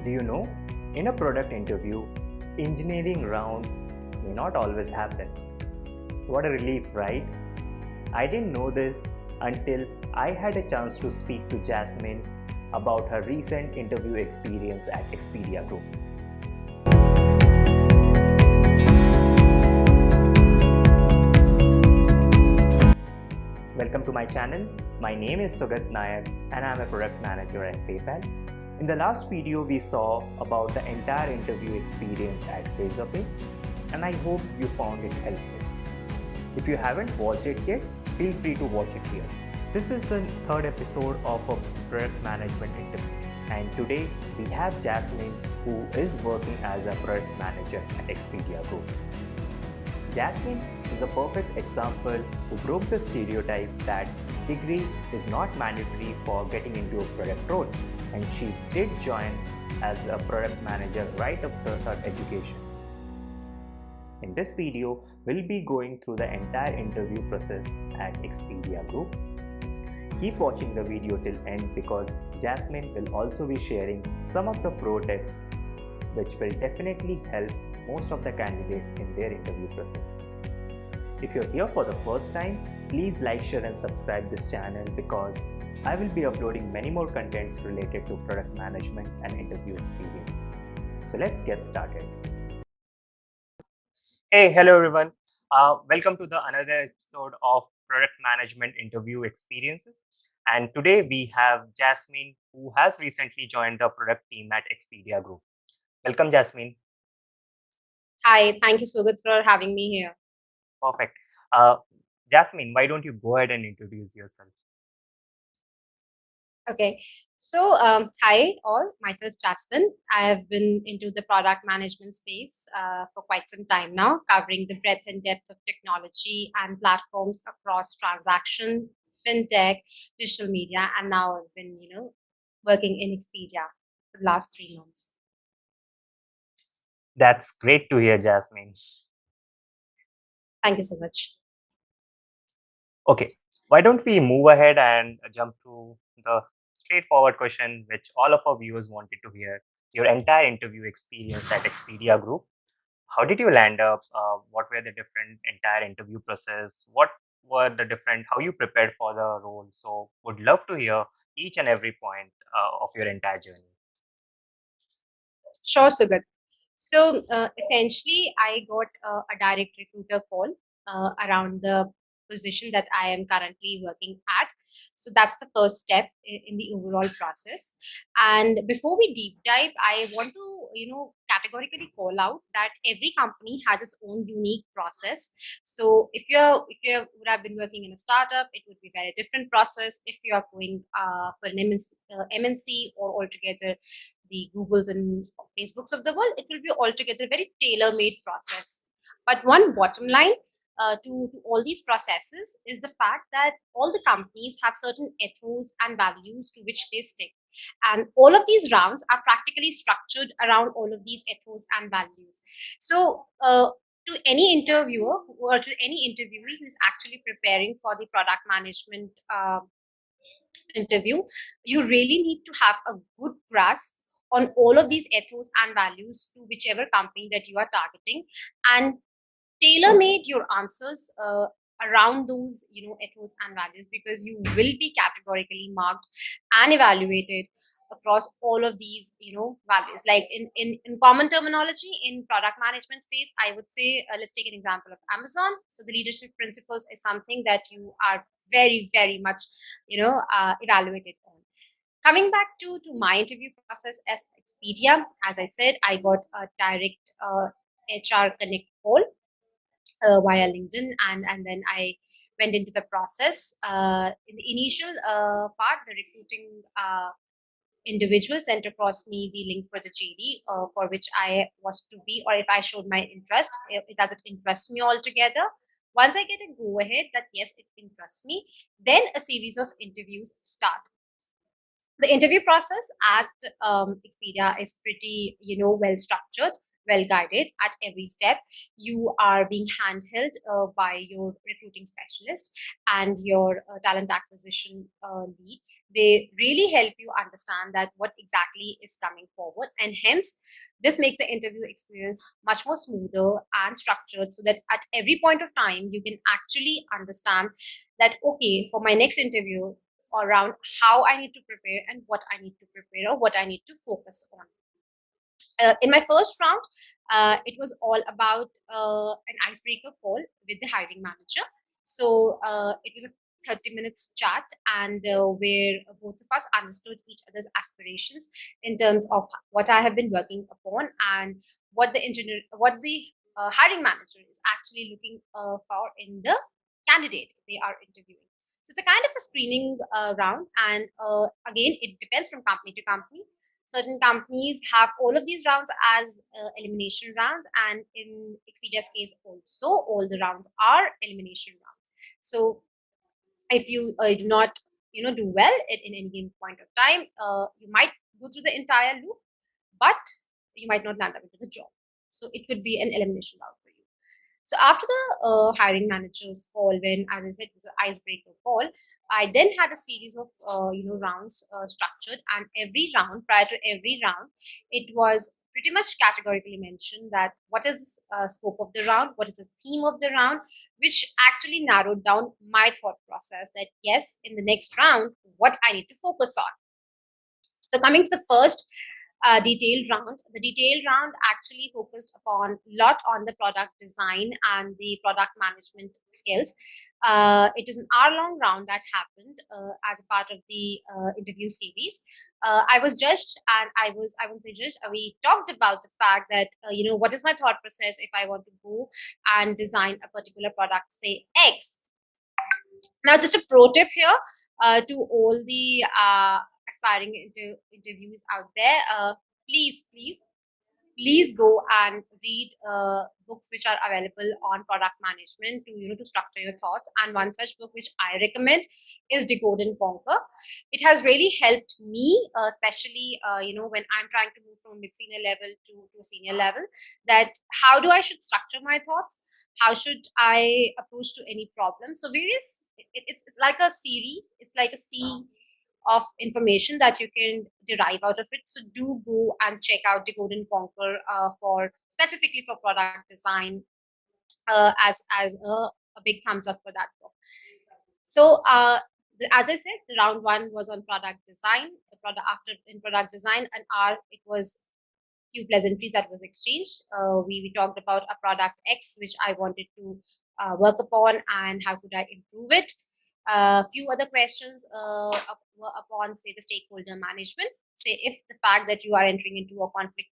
Do you know, in a product interview, engineering round may not always happen. What a relief, right? I didn't know this until I had a chance to speak to Jasmine about her recent interview experience at Expedia Group. Welcome to my channel. My name is Sugat Nayak and I am a product manager at PayPal. In the last video, we saw about the entire interview experience at razorpay, and I hope you found it helpful. If you haven't watched it yet, feel free to watch it here. This is the third episode of a product management interview, and today we have Jasmine, who is working as a product manager at Expedia Group. Jasmine is a perfect example who broke the stereotype that degree is not mandatory for getting into a product role, and she did join as a product manager right after her education. In this video, we'll be going through the entire interview process at Expedia Group. Keep watching the video till end because Jasmine will also be sharing some of the pro tips which will definitely help most of the candidates in their interview process. If you're here for the first time, please like, share and subscribe this channel because I will be uploading many more contents related to product management and interview experience. So let's get started. Hey, hello everyone. Welcome to the another episode of product management interview experiences. And today we have Jasmine, who has recently joined the product team at Expedia Group. Welcome, Jasmine. Hi, thank you, Sugat, for having me here. Perfect. Jasmine, why don't you go ahead and introduce yourself? Okay, so hi all, myself Jasmine. I have been into the product management space for quite some time now, covering the breadth and depth of technology and platforms across transaction, fintech, digital media, and now I've been, working in Expedia for the last 3 months. That's great to hear, Jasmine. Thank you so much. Okay, why don't we move ahead and jump to the straightforward question which all of our viewers wanted to hear. Your entire interview experience at Expedia Group. How did you land up? What were the different entire interview process? What were the different, how you prepared for the role? So would love to hear each and every point of your entire journey. Sure, Sugat. So essentially, I got a direct recruiter call around the position that I am currently working at. So that's the first step in the overall process. And before we deep dive, I want to categorically call out that every company has its own unique process. So if you would have been working in a startup, it would be a very different process. If you are going for an MNC or altogether the Googles and Facebooks of the world, it will be altogether a very tailor-made process. But one bottom line to all these processes is the fact that all the companies have certain ethos and values to which they stick. And all of these rounds are practically structured around all of these ethos and values. So, to any interviewer or to any interviewee who is actually preparing for the product management interview, you really need to have a good grasp on all of these ethos and values to whichever company that you are targeting, and tailor-made your answers around those ethos and values, because you will be categorically marked and evaluated across all of these values. Like in common terminology in product management space, I would say, let's take an example of Amazon. So the leadership principles is something that you are very, very much evaluated on. Coming back to my interview process as Expedia, as I said, I got a direct HR connect call via LinkedIn, and then I went into the process. In the initial part, the recruiting individual sent across me the link for the JD for which I was to be, or if I showed my interest, it doesn't interest me altogether. Once I get a go ahead that yes, it interests me, then a series of interviews start. The interview process at Expedia is pretty well structured. well guided at every step. You are being handheld by your recruiting specialist and your talent acquisition lead. They really help you understand that what exactly is coming forward, and hence this makes the interview experience much more smoother and structured, so that at every point of time you can actually understand that, okay, for my next interview, around how I need to prepare and what I need to prepare or what I need to focus on. In my first round, it was all about an icebreaker call with the hiring manager. So it was a 30 minutes chat, and where both of us understood each other's aspirations in terms of what I have been working upon and what the hiring manager is actually looking for in the candidate they are interviewing. So it's a kind of a screening round, and again, it depends from company to company. Certain companies have all of these rounds as elimination rounds, and in Expedia's case also all the rounds are elimination rounds. So if you do not do well in any given point of time, you might go through the entire loop, but you might not land up into the job. So it could be an elimination round for you. So after the hiring manager's call, when, as I said, it was an icebreaker call, I then had a series of rounds structured, and every round, prior to every round, it was pretty much categorically mentioned that what is scope of the round, what is the theme of the round, which actually narrowed down my thought process that yes, in the next round, what I need to focus on. So coming to the first detailed round. The detailed round actually focused upon a lot on the product design and the product management skills. It is an hour-long round that happened as a part of the interview series. I was judged, and I wouldn't say judged. We talked about the fact that what is my thought process if I want to go and design a particular product, say X. Now, just a pro tip here to all the aspiring interviews out there. Please go and read books which are available on product management to structure your thoughts. And one such book which I recommend is Decode and Conquer. It has really helped me, especially when I'm trying to move from mid-senior level to a senior level, that how do I should structure my thoughts, how should I approach to any problem. So it's like a series, it's like a sea of information that you can derive out of it. So do go and check out Decode and Conquer for specifically for product design, as a big thumbs up for that book. So as I said, the round one was on product design. The product after in product design, an hour, it was few pleasantries that was exchanged. We talked about a product X which I wanted to work upon and how could I improve it. A few other questions were upon, say, the stakeholder management. Say, if the fact that you are entering into a conflict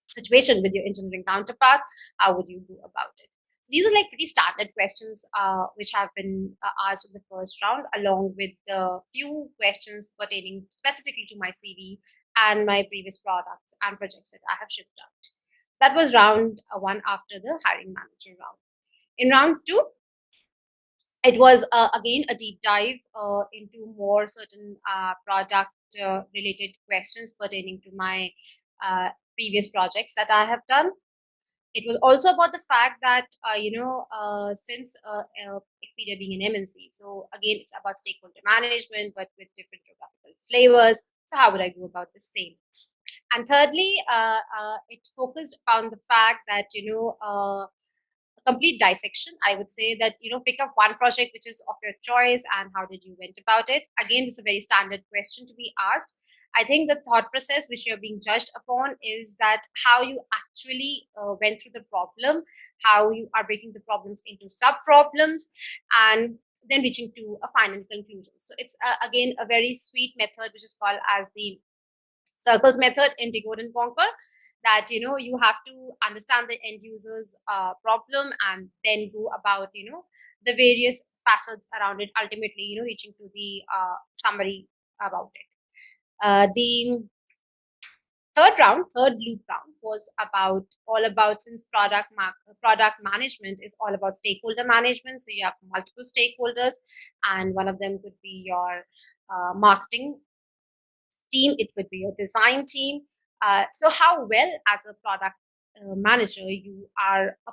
situation with your engineering counterpart, how would you go about it? So these are like pretty standard questions which have been asked in the first round, along with the few questions pertaining specifically to my CV and my previous products and projects that I have shipped out. So that was round one after the hiring manager round. In round two, it was again a deep dive into more certain product related questions pertaining to my previous projects that I have done. It was also about the fact that since Expedia being an MNC, so again it's about stakeholder management but with different geographical flavors. So how would I go about the same? And thirdly, it focused on the fact that complete dissection. I would say that pick up one project which is of your choice and how did you went about it. Again, this is a very standard question to be asked. I think the thought process which you're being judged upon is that how you actually went through the problem, how you are breaking the problems into sub problems, and then reaching to a final conclusion. So it's again a very sweet method which is called as the circles method in Decode and Conquer, that you have to understand the end user's problem and then go about the various facets around it, ultimately reaching to the summary about it. The third loop round was all about, since product management is all about stakeholder management, so you have multiple stakeholders, and one of them could be your marketing team, it could be your design team, So how well as a product manager you are a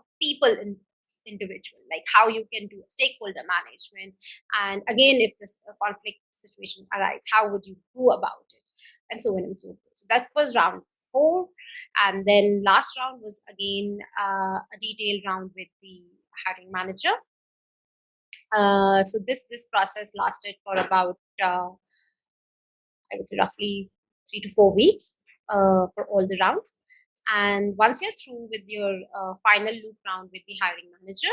individual, like how you can do stakeholder management, and again if this conflict situation arises, how would you go about it, and so on and so forth. So that was round 4, and then last round was again a detailed round with the hiring manager. So this process lasted for about I would say roughly 3 to 4 weeks for all the rounds. And once you're through with your final loop round with the hiring manager,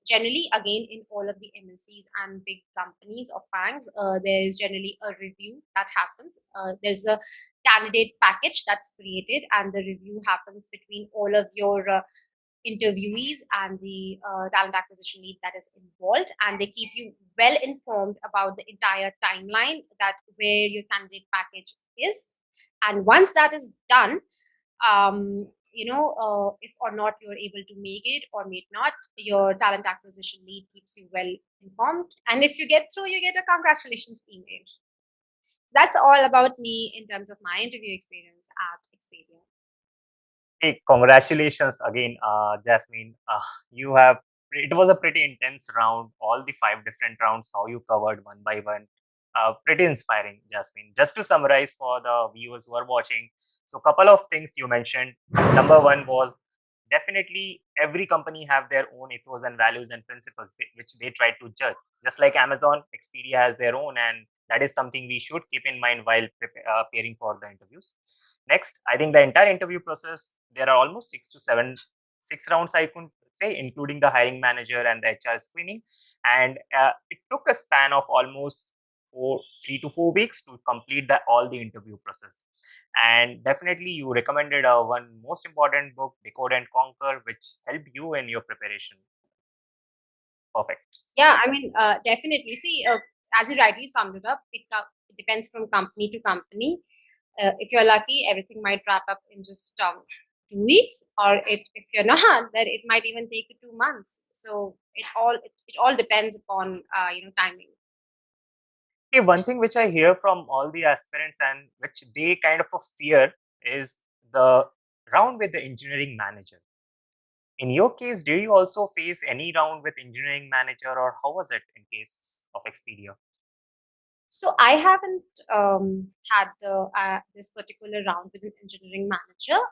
generally, again, in all of the MNCs and big companies or FANGs, there is generally a review that happens. There's a candidate package that's created, and the review happens between all of your interviewees and the talent acquisition lead that is involved, and they keep you well informed about the entire timeline that where your candidate package is. And once that is done, if or not you're able to make it or may not, your talent acquisition lead keeps you well informed, and if you get through, you get a congratulations email. That's all about me in terms of my interview experience at Expedia. Hey, congratulations again, Jasmine. You have it was a pretty intense round. All the 5 different rounds, how you covered one by one. Pretty inspiring, Jasmine. Just to summarize for the viewers who are watching, so couple of things you mentioned. Number one was definitely every company have their own ethos and values and principles which they try to judge. Just like Amazon, Expedia has their own, and that is something we should keep in mind while preparing for the interviews. Next, I think the entire interview process, there are almost 6 to 7, 6 rounds, I could say, including the hiring manager and the HR screening. And it took a span of almost 3 to 4 weeks to complete all the interview process. And definitely, you recommended one most important book, Decode and Conquer, which helped you in your preparation. Perfect. Yeah, I mean, definitely. See, as you rightly summed it up, it depends from company to company. If you're lucky, everything might wrap up in just 2 weeks, or if you're not, then it might even take you 2 months. So it all depends upon timing. Okay, one thing which I hear from all the aspirants and which they kind of a fear is the round with the engineering manager. In your case, did you also face any round with engineering manager, or how was it in case of Expedia? So I haven't had this particular round with an engineering manager.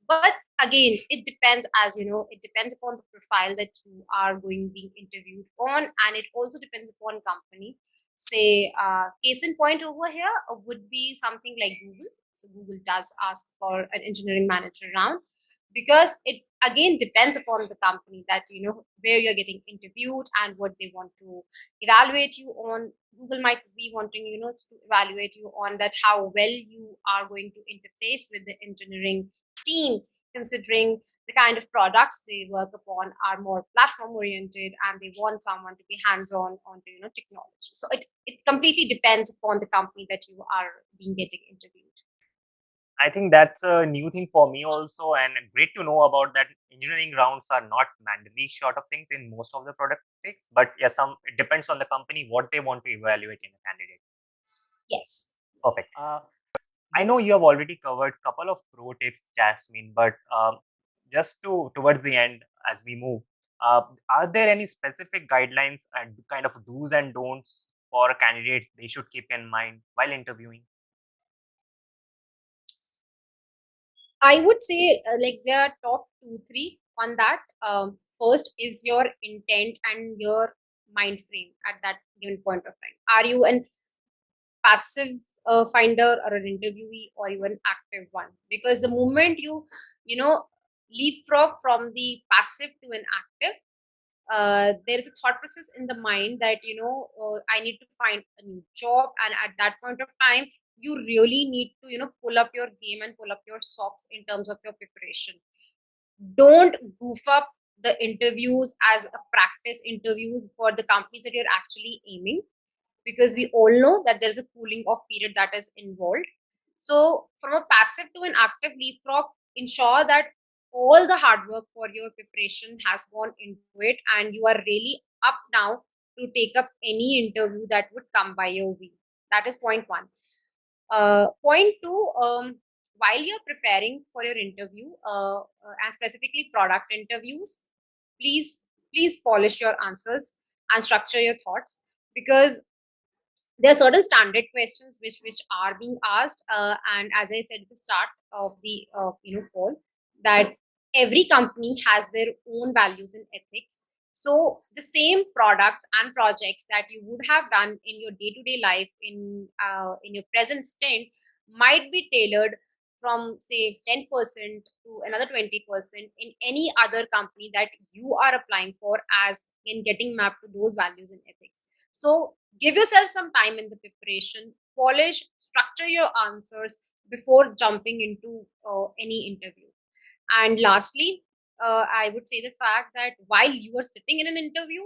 But again, it depends, as you know, it depends upon the profile that you are being interviewed on, and it also depends upon company. Say, case in point over here would be something like Google. So Google does ask for an engineering manager round, because it again depends upon the company that where you're getting interviewed and what they want to evaluate you on. Google might be wanting to evaluate you on that, how well you are going to interface with the engineering team, considering the kind of products they work upon are more platform oriented, and they want someone to be hands on onto technology. So it completely depends upon the company that you are being getting interviewed. I think that's a new thing for me also, and great to know about that. Engineering rounds are not mandatory sort of things in most of the product things, but yeah, some it depends on the company what they want to evaluate in a candidate. Yes. Perfect. I know you have already covered a couple of pro tips, Jasmine, but just towards the end as we move, are there any specific guidelines and kind of do's and don'ts for candidates they should keep in mind while interviewing? I would say like there are top 2, 3 on that. First is your intent and your mind frame at that given point of time. Are you an passive finder or an interviewee, or you an active one? Because the moment you leapfrog from the passive to an active, there is a thought process in the mind that I need to find a new job, and at that point of time you really need to pull up your game and pull up your socks in terms of your preparation. Don't goof up the interviews as a practice interviews for the companies that you're actually aiming, because we all know that there's a cooling off period that is involved. So from a passive to an active leapfrog, ensure that all the hard work for your preparation has gone into it, and you are really up now to take up any interview that would come by your way. That is point 1. Point two, while you're preparing for your interview, and specifically product interviews, please please polish your answers and structure your thoughts, because there are certain standard questions which are being asked, and as I said at the start of the call, that every company has their own values and ethics. So the same products and projects that you would have done in your day-to-day life, in your present stint, might be tailored from say 10% to another 20% in any other company that you are applying for, as in getting mapped to those values and ethics. So give yourself some time in the preparation, polish, structure your answers before jumping into any interview. And lastly, I would say the fact that while you are sitting in an interview,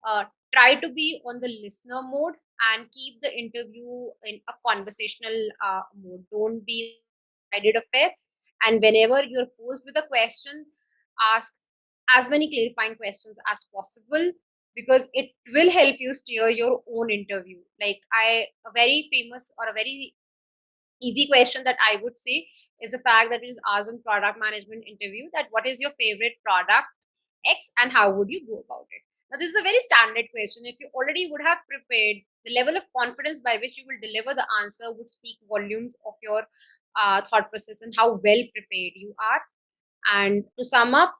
uh, try to be on the listener mode and keep the interview in a conversational mode. Don't be one-sided affair. And whenever you're posed with a question, ask as many clarifying questions as possible, because it will help you steer your own interview. Like a very famous or a very easy question that I would say is the fact that it is asked in product management interview, that what is your favorite product X and how would you go about it? Now, this is a very standard question. If you already would have prepared, the level of confidence by which you will deliver the answer would speak volumes of your thought process and how well prepared you are. And to sum up,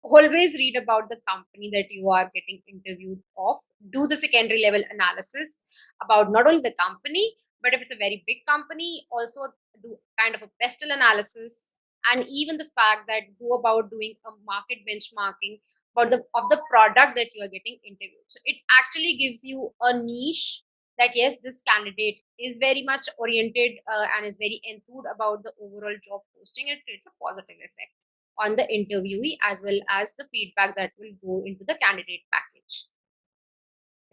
always read about the company that you are getting interviewed of. Do the secondary level analysis about not only the company, but if it's a very big company, also do kind of a pestle analysis. And even the fact that go about doing a market benchmarking about the product that you are getting interviewed. So it actually gives you a niche that yes, this candidate is very much oriented and is very enthused about the overall job posting, and it creates a positive effect on the interviewee as well as the feedback that will go into the candidate package.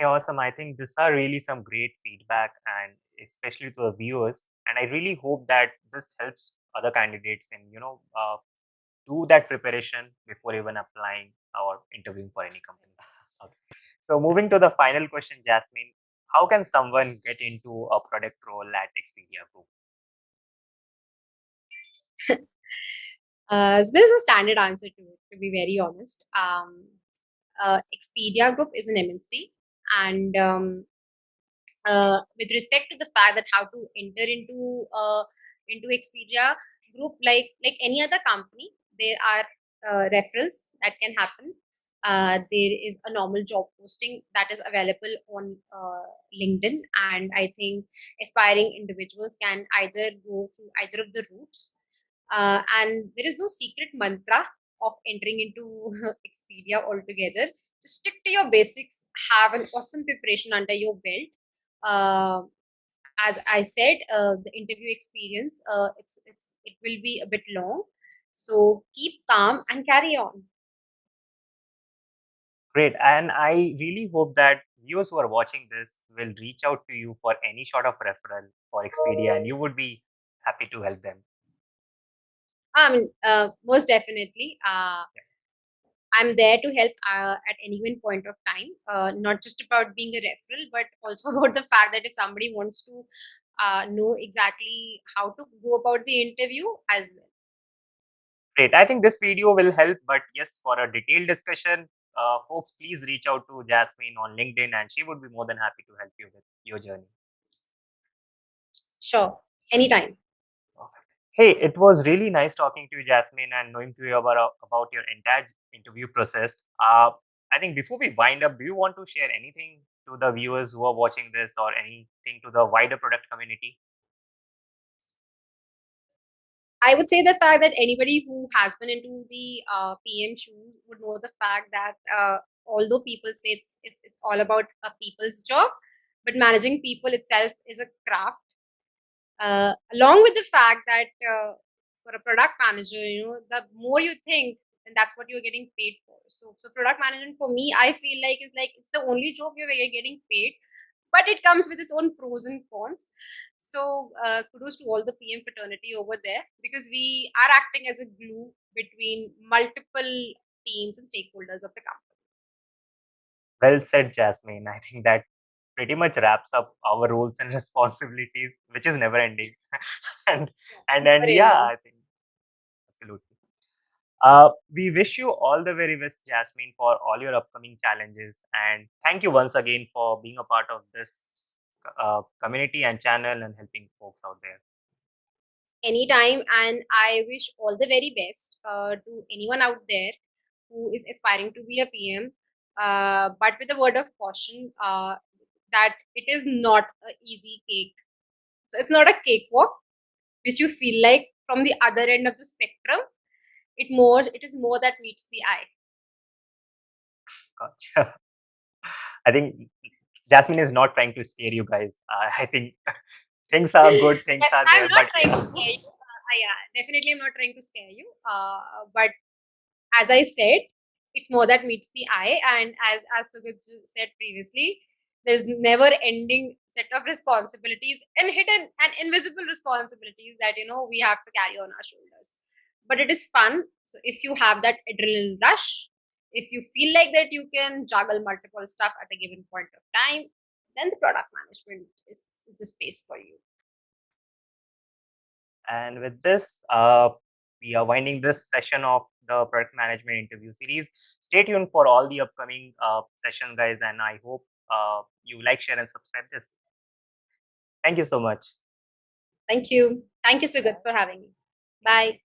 Yeah, awesome. I think these are really some great feedback, and especially to the viewers. And I really hope that this helps other candidates in, do that preparation before even applying or interviewing for any company. Okay. So moving to the final question, Jasmine, how can someone get into a product role at Expedia Group? So there is a standard answer to it, to be very honest. Expedia Group is an MNC, and with respect to the fact that how to enter into Expedia Group, like any other company, there are referrals that can happen. There is a normal job posting that is available on LinkedIn, and I think aspiring individuals can either go through either of the routes. And there is no secret mantra of entering into Expedia altogether. Just stick to your basics, have an awesome preparation under your belt. uh, as I said, the interview experience, it will be a bit long, so keep calm and carry on. Great. And I really hope that viewers who are watching this will reach out to you for any sort of referral for Expedia, and you would be happy to help them. I mean, most definitely. I'm there to help at any given point of time. Not just about being a referral, but also about the fact that if somebody wants to know exactly how to go about the interview as well. Great. I think this video will help, but yes, for a detailed discussion, folks, please reach out to Jasmine on LinkedIn, and she would be more than happy to help you with your journey. Sure, anytime. Perfect. Hey, it was really nice talking to you, Jasmine, and knowing to you about your entire interview process. I think before we wind up, do you want to share anything to the viewers who are watching this, or anything to the wider product community? I would say the fact that anybody who has been into the PM shoes would know the fact that although people say it's all about a people's job, but managing people itself is a craft. Along with the fact that for a product manager, the more you think, and that's what you're getting paid for. So product management for me, I feel like it's the only job you're getting paid, but it comes with its own pros and cons. So kudos to all the PM fraternity over there, because we are acting as a glue between multiple teams and stakeholders of the company. Well said, Jasmine. I think that pretty much wraps up our roles and responsibilities, which is never ending. and and Never yeah, ending. I think absolutely. We wish you all the very best, Jasmine, for all your upcoming challenges. And thank you once again for being a part of this community and channel and helping folks out there. Anytime, and I wish all the very best to anyone out there who is aspiring to be a PM. But with a word of caution, that it is not an easy cake. So it's not a cakewalk, which you feel like from the other end of the spectrum. It is more that meets the eye. Gotcha. I think Jasmine is not trying to scare you guys. I think things are good, things Yes, are I'm there, not but trying to yeah, scare you. Yeah, definitely, I'm not trying to scare you. But as I said, it's more that meets the eye. And as Sugat said previously, there's never ending set of responsibilities and hidden and invisible responsibilities that we have to carry on our shoulders. But it is fun. So if you have that adrenaline rush, if you feel like that you can juggle multiple stuff at a given point of time, then the product management is the space for you. and with this, we are winding this session of the product management interview series. Stay tuned for all the upcoming sessions, guys, and I hope you like, share, and subscribe this. Thank you so much. Thank you. Thank you, Sugat, for having me. Bye.